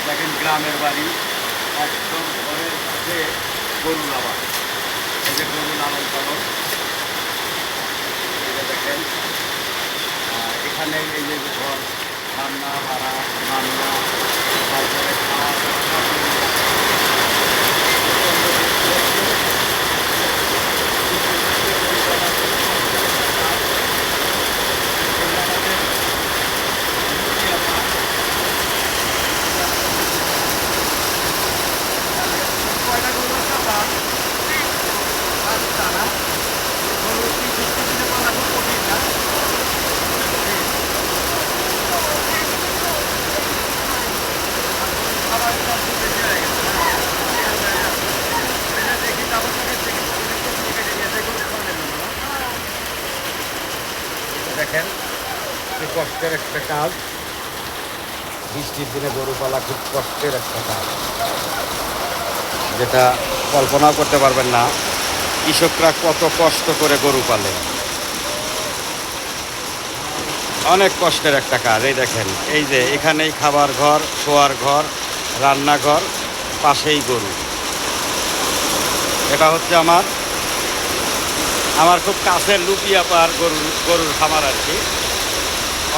দেখেন গ্রামের বাড়ি, একদম ঘরের কাছে গরু লালন। এই যে গরু লালন পালন, এই যে দেখেন এখানে এই যে ঘর, রান্না বাড়া, রান্না, তারপরে খাওয়া দেখেন কি কষ্টের একটা কাজ। বৃষ্টির দিনে গরু পালা খুব কষ্টের একটা কাজ, যেটা কল্পনাও করতে পারবেন না কৃষকরা কত কষ্ট করে গরু পালে। অনেক কষ্টের একটা কাজ। এই দেখেন, এই যে এখানেই খাবার ঘর, শোয়ার ঘর, রান্নাঘর, পাশেই গরু। এটা হচ্ছে আমার খুব কাছের লুপিয়াপার গরুর খামার আর কি।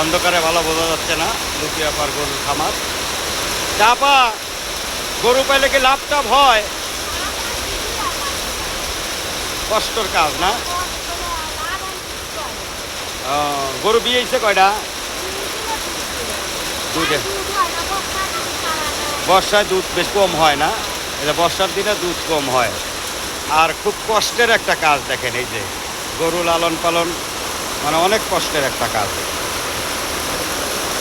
অন্ধকারে ভালো বোঝা যাচ্ছে না, লুপিয়াপার গরুর খামার। চাপা গরু পাইলে কি লাভ টাভ হয়? কষ্টর কাজ না? গরু বিয়েছে কয়টা? দুধে বর্ষায় দুধ বেশ কম হয় না, এটা বর্ষার দিনে দুধ কম হয়। আর খুব কষ্টের একটা কাজ। দেখেন এই যে গরু লালন পালন, মানে অনেক কষ্টের একটা কাজ।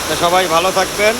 তো সবাই ভালো থাকবেন।